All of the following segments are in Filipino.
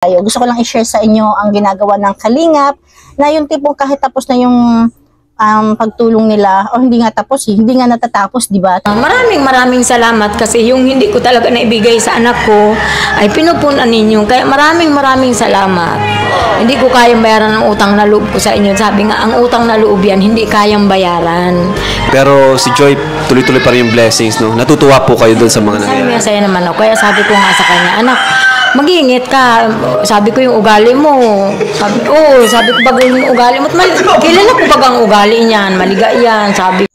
Gusto ko lang i-share sa inyo ang ginagawa ng Kalingap na yung tipong kahit tapos na yung pagtulong nila o hindi nga tapos, hindi nga natatapos, di ba? Maraming salamat kasi yung hindi ko talaga naibigay sa anak ko ay pinupunan ninyo. Kaya maraming salamat. Hindi ko kayang bayaran ang utang na loob ko sa inyo. Sabi nga, ang utang na loob yan, hindi kayang bayaran. Pero si Joy, tuloy-tuloy pa rin yung blessings, no? Natutuwa po kayo doon sa mga nangyayari. Masaya naman ako. Kaya sabi ko nga sa kanya, anak, mag-iingat ka. Sabi ko yung ugali mo. Sabi ko pag yung ugali mo. Kilala ko pag ang ugali niyan. Maliga yan. Sabi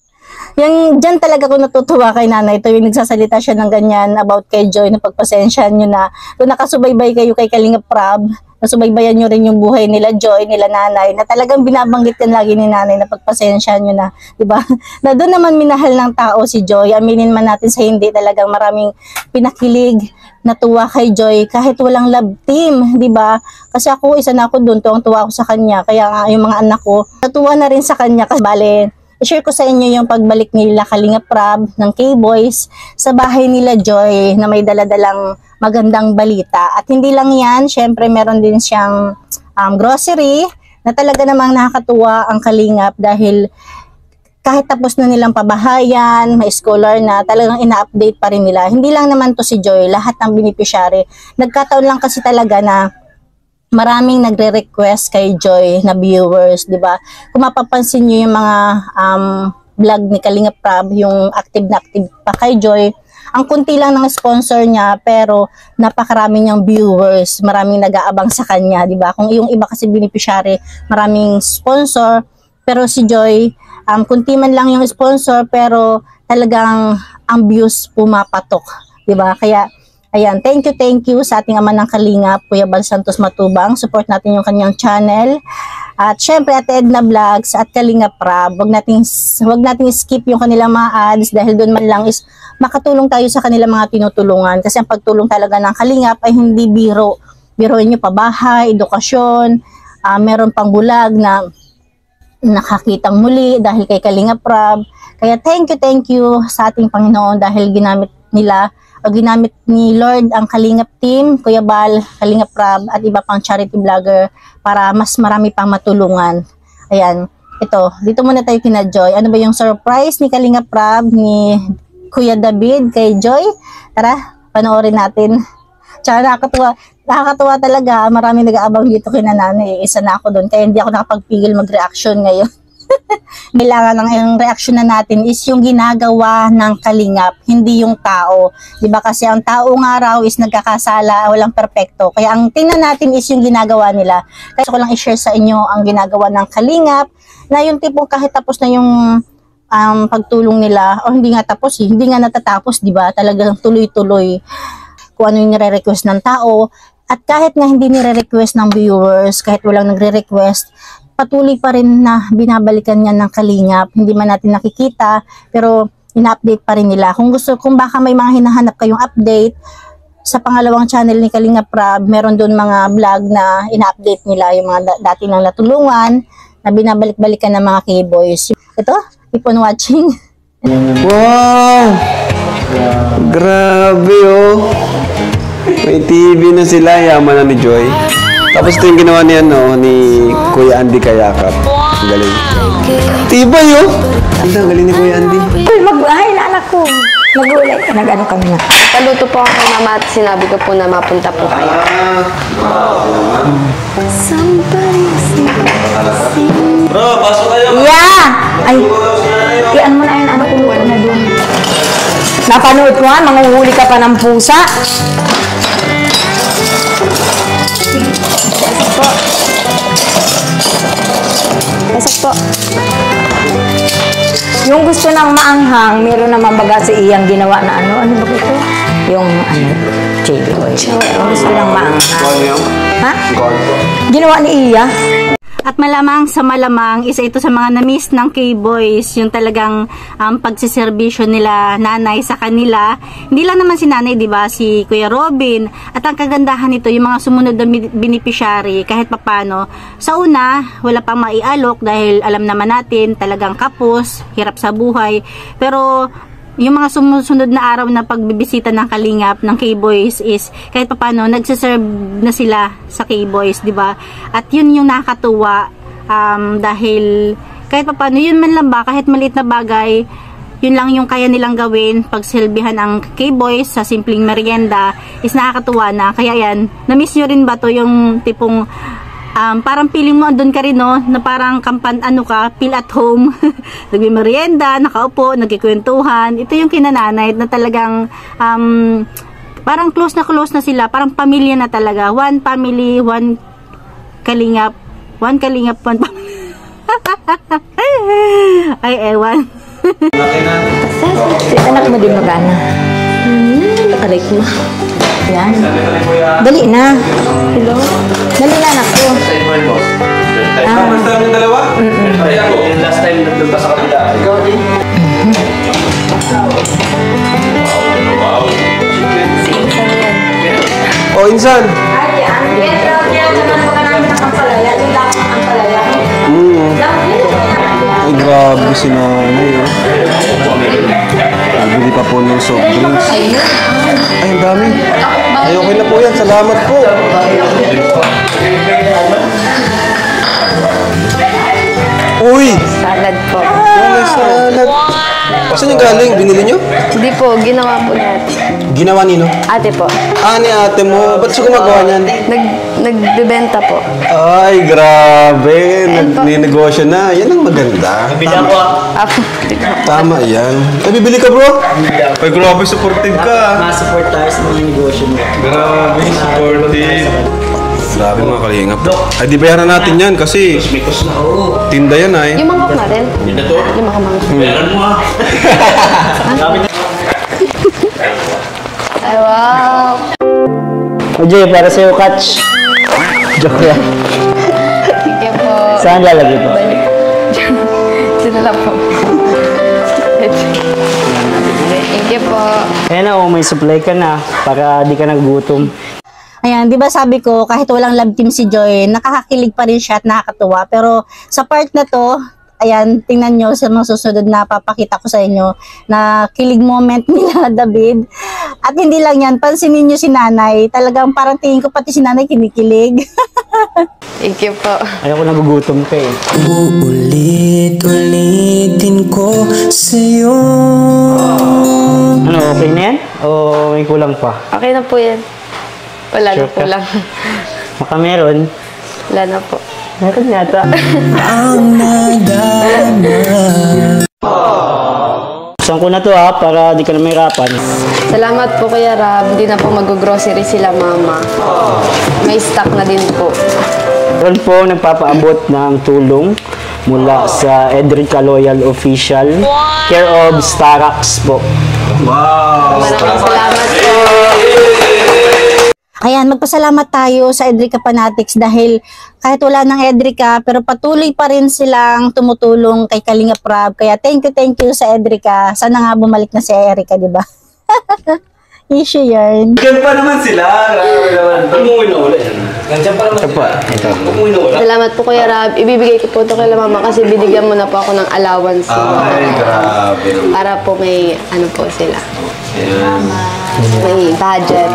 Diyan talaga ko natutuwa kay nanay. Ito yung nagsasalita siya ng ganyan about kay Joy na pagpasensyahan nyo na. Kung nakasubaybay kayo kay Kalingap Prab, nasubaybayan nyo rin yung buhay nila Joy, nila nanay, na talagang binabanggit yan lagi ni nanay na pagpasensyahan nyo na, di ba? Na doon naman minahal ng tao si Joy. Aminin man natin sa hindi, talagang maraming pinakilig, natuwa kay Joy kahit walang love team, di ba? Kasi ako, isa na ako doon, tuwang-tuwa ako sa kanya. Kaya nga yung mga anak ko, natuwa na rin sa kanya kasi bale, i-share ko sa inyo yung pagbalik nila Kalingap Prab ng K-Boys sa bahay nila Joy na may daladalang magandang balita. At hindi lang yan, syempre meron din siyang grocery na talaga namang nakakatuwa ang Kalingap dahil kahit tapos na nilang pabahayan, may scholar na, talagang ina-update pa rin nila. Hindi lang naman to si Joy, lahat ng beneficiary. Nagkataon lang kasi talaga na maraming nagre-request kay Joy na viewers, di ba? Kung mapapansin niyo yung mga vlog ni Kalingap Prab, yung active na active pa kay Joy, ang kunti lang ng sponsor niya pero napakarami niyang viewers, maraming nag-aabang sa kanya, di ba? Kung yung iba kasi beneficiary, maraming sponsor, pero si Joy, kunti man lang yung sponsor pero talagang ang views pumapatok, di ba? Kaya ayan, thank you sa ating ama ng Kalingap, Kuya Bal Santos Matubang. Support natin yung kanyang channel. At syempre, Ate Edna Vlogs at Kalingap Prab. Wag nating skip yung kanilang mga ads dahil doon man lang is makatulong tayo sa kanilang mga tinutulungan. Kasi ang pagtulong talaga ng Kalingap ay hindi biro. Biroin nyo pabahay, edukasyon, meron pang bulag na nakakitang muli dahil kay Kalingap Prab. Kaya thank you sa ating Panginoon dahil ginamit ni Lord ang Kalingap team, Kuya Bal, Kalingap Prab at iba pang charity vlogger para mas marami pang matulungan. Ayan, dito muna tayo kina Joy. Ano ba yung surprise ni Kalingap Prab ni Kuya David kay Joy? Tara, panoorin natin. Tsaka nakakatuwa talaga, maraming nag-aabang dito kina nanay. Isa na ako doon, kaya hindi ako nakapagpigil mag-reaction ngayon. Kailangan ng reaksyon na natin is yung ginagawa ng Kalingap, hindi yung tao. Diba kasi ang tao nga raw is nagkakasala, walang perpekto. Kaya ang tingnan natin is yung ginagawa nila. Kaya ko lang i-share sa inyo ang ginagawa ng Kalingap na yung tipong kahit tapos na yung pagtulong nila o hindi nga tapos, hindi nga natatapos, diba? Talagang tuloy-tuloy kung ano yung nire-request ng tao. At kahit nga hindi nire-request ng viewers, kahit walang nagre-request, patuloy pa rin na binabalikan niya ng Kalingap. Hindi man natin nakikita, pero ina-update pa rin nila. Kung baka may mga hinahanap kayong update, sa pangalawang channel ni Kalingap Prab, meron doon mga vlog na ina-update nila, yung mga dati nang natulungan, na binabalik-balikan ng mga K-Boys. Ito, keep on watching. Wow! Grabe oh! May TV na sila, yaman na ni Joy. Tapos ito yung ginawa niya, ni Kuya Andy Kayakap. Ang galing. Tibay, oh! Ang galing ni Kuya Andy. Ay, anak ko. Nagulat. Nag-ano kami na. Paluto po ako kay mama at sinabi ko po na mapunta po kayo. Bro, pasok kayo. Yeah! Ay, iyan mo na yun, anak ko na doon. Napanood ko nga, manguhuli ka pa ng pusa. Pasok po. Yung gusto ng maanghang, meron naman baga si Iyang ginawa na ano ba ito? Yung chili oil. Yung gusto ng maanghang. Ha? Ginawa ni Iya. At malamang sa malamang, isa ito sa mga na-miss ng K-Boys, yung talagang pagsiservisyo nila nanay sa kanila. Hindi lang naman si nanay, di ba? Si Kuya Robin. At ang kagandahan nito, yung mga sumunod na beneficiary, kahit papano, sa una, wala pang maialok dahil alam naman natin, talagang kapos, hirap sa buhay. Pero yung mga sumusunod na araw na pagbibisita ng Kalingap ng K-Boys is kahit papaano nagsiserve na sila sa K-Boys, di ba? At yun yung nakakatuwa, dahil kahit papaano yun man lang ba, kahit maliit na bagay, yun lang yung kaya nilang gawin pagsilbihan ang K-Boys sa simpleng merienda is nakakatuwa na. Kaya yan, na-miss nyo rin ba to yung tipong parang feeling mo andun ka rin, no, na parang feel at home. Nagmimerienda, nakaupo, nagkikwentuhan. Ito yung kinananay na talagang parang close na sila, parang pamilya na talaga. One family, one kalingap, one family. Ay, ewan. Si anak mo din magana. Aray ko. Yan. Dali na. Hello? Dali na, anak ko. Basta yung dalawa? Ay ako, yung last time nandun pa sa kanila. Ikaw din. Wow. Oh, Insan. Ay, grabe si nanay. Bili pa po ng soft drinks. Ay, ang dami. Ay, okay na po yan. Salamat po. Uy! Salad po. May salad. Saan yung galing? Binili nyo? Hindi po, ginawa po natin. Ginawa nino? Ate po. Ah, ni ate mo. Ba't siya gumagawa niyan? Nagbebenta po. Ay, grabe. Ninegosyo na. Yan ang maganda. Apo. Tama yan. Ay, bibili ka, bro? Ay, grabe. Supportive ka. Ma-support tayo sa mga negosyo mo. Grabe. Supportive. Grabe mga kalingap. Ay, di bayaran natin yan kasi tinda yan ay. Yung mangkok natin. Yung mangkok. Bayaran mo ah. Ay, wow. Oje, para sa'yo, Catch. Joke lang. Thank you po. Saan lalagay po? Sino lang po. Thank you po. Ayan na, may supply ka na para di ka nagugutom. Ayan, di ba sabi ko, kahit walang love team si Joy, nakakakilig pa rin siya at nakakatuwa. Pero sa part na to, ayan, tingnan nyo sa mga susunod na papakita ko sa inyo na kilig moment nila, David. At hindi lang yan, pansinin nyo si nanay. Talagang parang tingin ko pati si nanay kinikilig. Thank you po. Ayaw ko nagugutom ka eh. Uulit-ulitin ko sa'yo. Ano, okay na yan? O may kulang pa? Okay na po yan. Wala na Sure po ka? lang. Baka meron. Wala na po. Meron yata. Ang nadama. Saan ko na to ha, para di ka na mahirapan. Salamat po Kuya Rab. Hindi na po mag-grocery sila mama. May stock na din po. Meron po nagpapaabot ng tulong mula sa Edrica Loyal Official. Care of Starax po. Maraming salamat po. Ayan, magpasalamat tayo sa Edrica Fanatics dahil kahit wala ng Edrica, pero patuloy pa rin silang tumutulong kay Kalinga Prab. Kaya thank you sa Edrica. Sana nga bumalik na si Erica, di ba? Issue yarn. Diyan pa naman sila. Grabe naman. Umuwi na ulit. Diyan pa naman sila. Umuwi na ulit. Salamat po Kuya Rab. Ibibigay ko po ito kay mama kasi binigyan mo na po ako ng allowance. Ay, grabe. Para po may ano po sila. May budget.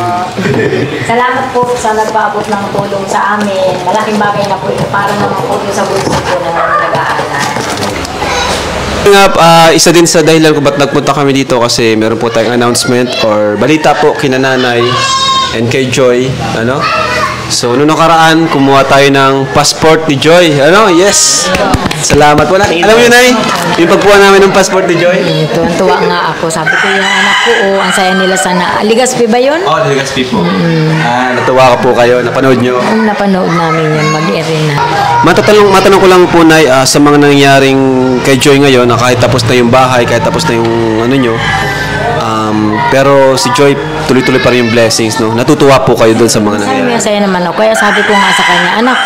Salamat po sa nagpaabot ng tulong sa amin. Malaking bagay na po ito para naman po sa bulsa po na nag-aaral. Isa din sa dahilan kung ba't nagpunta kami dito kasi meron po tayong announcement or balita po kina nanay and kay Joy. Ano? So, noong nakaraan, kumuha tayo ng passport ni Joy. Ano? Yes! Salamat. Wala. Alam mo yun, Nay? Yung pagkuha namin ng passport ni Joy? Tuwan-tuwa nga ako. Sabi ko yung anak ko, ang saya nila sana. Ligaspi ba yun? Oo, Legaspi po. Natuwa ka po kayo. Napanood nyo. Napanood namin yun, mag-irina. Matanong ko lang po, Nay, sa mga nangyaring kay Joy ngayon, na kahit tapos na yung bahay, kahit tapos na yung ano nyo, pero si Joy, tuloy-tuloy pa rin yung blessings, no? Natutuwa po kayo doon sa mga nangyari. Saya naman ako. Kaya sabi ko nga sa kanya, anak,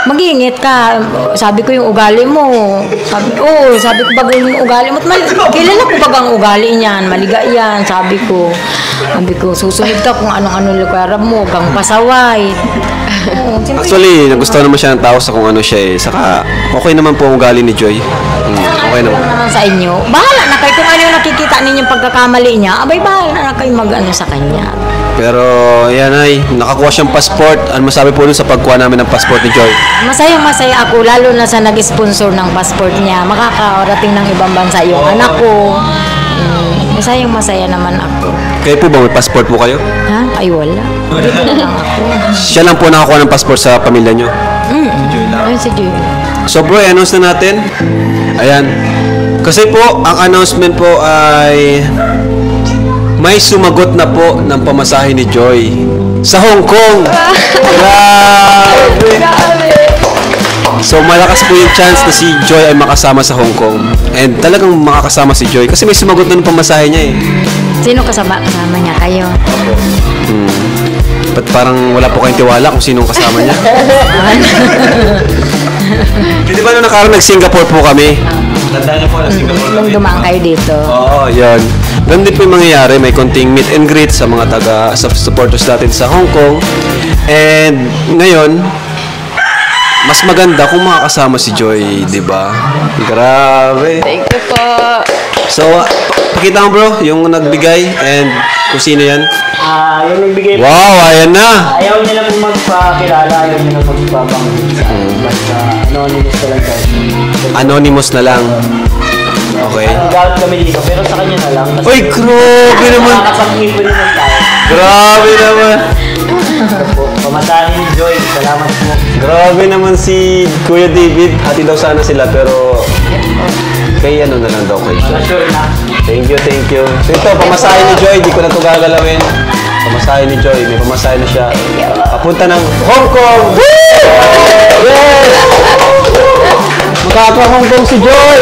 mag-iingat ka. Sabi ko yung ugali mo. Sabi ko pag yung ugali mo, kilala ko pag ang ugali niyan, maliga yan, sabi ko. Sabi ko, susunod ka kung anong-ano lugar mo, gang pasaway. Actually, nagustuhan naman siya ng tao sa kung ano siya eh. Saka, okay naman po ang ugali ni Joy. Okay naman. naman sa inyo. Bahala na kayo kung ano yung nakikita ninyong pagkakamali niya. Abay, bahala na kayo mag-ano sa kanya. Pero, yan ay, nakakuha siyang passport. Ano masabi po dun sa pagkuha namin ng passport ni Joy? Masayang-masaya ako, lalo na sa nag-sponsor ng passport niya. Makakarating ng ibang bansa yung anak ko. Masayang-masaya naman ako. Kayo po ba, may passport po kayo? Ha? Ay, wala. Dito na lang ako. Siya lang po nakakuha ng passport sa pamilya niyo. Ayun si Joy. So bro, i-announce na natin. Ayan. Kasi po, ang announcement po ay may sumagot na po ng pamasahe ni Joy sa Hong Kong. Grabe! So malakas po yung chance na si Joy ay makasama sa Hong Kong. And talagang makakasama si Joy kasi may sumagot na ng pamasahe niya eh. Sino kasama niya? Kayo? Ba't parang wala po kayong tiwala kung sinong kasama niya? Di ba nung nakaraan nag-Singapore po kami? Tandaan niyo po, nag-Singapore Nung dumaan kayo dito. Oo, yun. Ganun din po yung mangyayari. May konting meet and greet sa mga supporters natin sa Hong Kong. And ngayon, mas maganda kung makakasama si Joy, di ba? Grabe. Thank you po. So, pakita mo bro, yung nagbigay and kung sino yan. Yung nagbigay po, Wow, ayan na! ayaw niya na po magpakilala, ayaw niya na magpabanggit sa akin. Basta anonymous na lang tayo. Anonymous na lang. Okay. Galit kami dito, pero sa kanya na lang. Uy, grabe naman! Nakakapag-ipon naman tayo. Grabe naman! Pamasahin ni Joy, salamat po. Grabe naman si Kuya David. Hati daw sana sila pero kay ano na lang daw kay Joy. Sure na. Thank you, thank you. So ito, pamasahe ni Joy. Di ko na ito gagalawin. Pamasahe ni Joy. May pamasahe na siya. Papunta ng Hong Kong! Yes! Makaka-Hong Kong si Joy!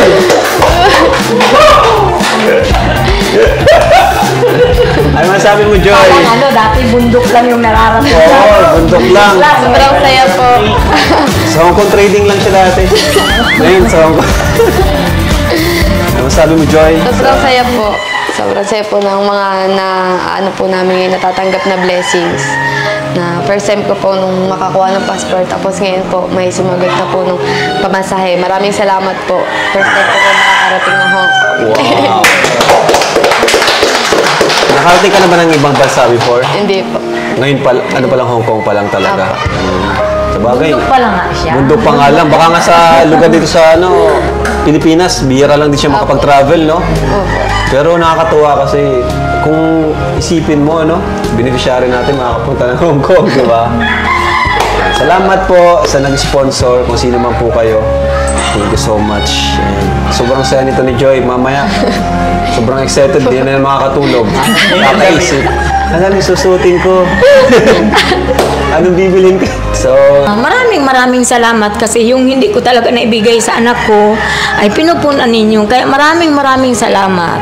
Ano masabi mo, Joy? Ano, dati bundok lang yung nararamdaman. Oo, bundok lang. Sobrang saya po. Sa Hong Kong trading lang siya dati. Ngayon, sa Hong Kong. Ano masabi mo, Joy? Sobrang saya po. Sobrang saya po ng mga ano po namin natatanggap na blessings. Na first time ko po nung makakuha ng passport. Tapos ngayon po may sumagot na po nung pamasahe. Maraming salamat po. First time po po makakarating ng Hong Kong. Wow. Nakarating ka na ba ng ibang bansa before? Hindi po. Ngayon pa, ano pa lang Hong Kong pa lang talaga. Sa bagay. Bundok pa lang nga siya. Bundok pa nga lang. Baka nga sa lugar dito sa Pilipinas, bihira lang din siya makapag-travel, no? Pero nakakatuwa kasi kung isipin mo, beneficiary natin makakapunta ng Hong Kong, di ba? Salamat po sa nag-sponsor, kung sino man po kayo. Thank you so much. And sobrang saya nito ni Joy. Mamaya, sobrang excited. Di na makakatulog. Kakaisip. Ano susutin ko? Anong bibilin ko? So, Maraming salamat kasi yung hindi ko talaga naibigay sa anak ko ay pinupunan ninyo. Kaya maraming salamat.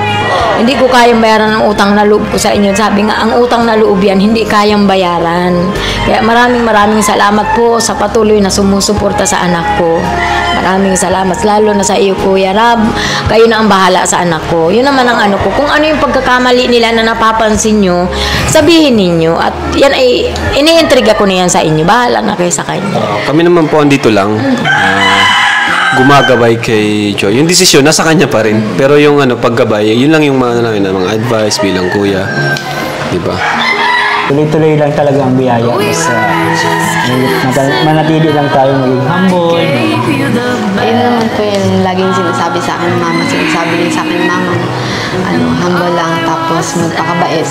Hindi ko kayang bayaran ang utang na loob ko sa inyo. Sabi nga, ang utang na loob yan, hindi kayang bayaran. Kaya maraming salamat po sa patuloy na sumusuporta sa anak ko. Maraming salamat, lalo na sa iyo, Kuya Rab. Kayo na ang bahala sa anak ko. Yun naman ang ano ko. Kung ano yung pagkakamali nila na napapansin nyo, sabihin ninyo. At yan ay, iniintriga ko na yan sa inyo. Bahala na kayo sa kanya. kami naman po andito lang. Gumagabay kay Joy. Yung desisyon, nasa kanya pa rin. Pero yung paggabay, yun lang yung mga advice bilang kuya. Diba? Tuloy-tuloy lang talaga ang biyaya. Basta manatili lang tayo maging humble. Ayun naman po yung laging sinasabi sa akin ng mama. Sinasabi din sa akin ng mama na humble lang tapos magpakabait.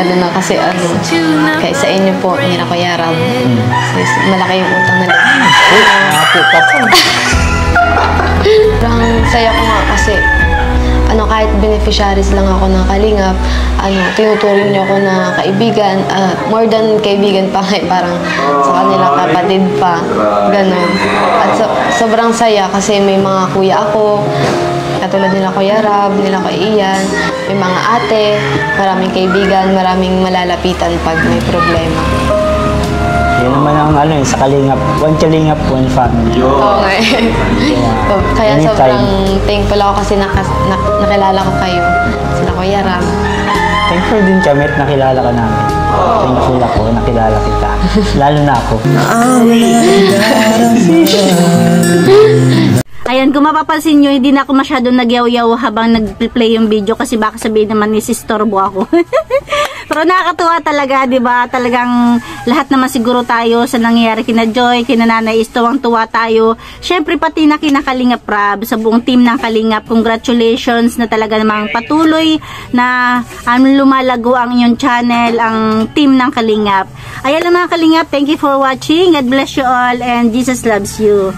Lalo na kasi kaya sa inyo po, nila Kuya Rab. Malaki yung utang na lang. Parang saya ko nga kasi kahit beneficiaries lang ako ng Kalingap, tinuturing niyo ako na kaibigan, more than kaibigan pa, parang sa kanila kapatid pa, gano'n. At sobrang saya kasi may mga kuya ako, katulad nila Kuya Rab, nila Kuya Ian, may mga ate, maraming kaibigan, maraming malalapitan pag may problema. Yan naman ang sa Kalingap. One Kalingap, one family. Oo nga eh. Kaya Anytime. sobrang thankful ako kasi nakilala ko kayo. Sila Kuya Rab. Thankful din kami at nakilala ka namin. Thankful ako, nakilala kita. Lalo na ako. ang nagdarama. Ayan Ayan, kung mapapansin nyo, hindi na ako masyadong nagyaw-yaw habang nag-play yung video kasi baka sabihin naman isistorbo ako. Pero nakakatuwa talaga, di ba? Talagang lahat naman siguro tayo sa nangyayari kina Joy, kina Nanay is tuwang-tuwa tayo. Syempre pati na kina Kalingap Rab, sa buong team ng Kalingap, congratulations na talaga namang patuloy na lumalago ang inyong channel, ang team ng Kalingap. Ayan lang mga Kalingap, thank you for watching. God bless you all and Jesus loves you.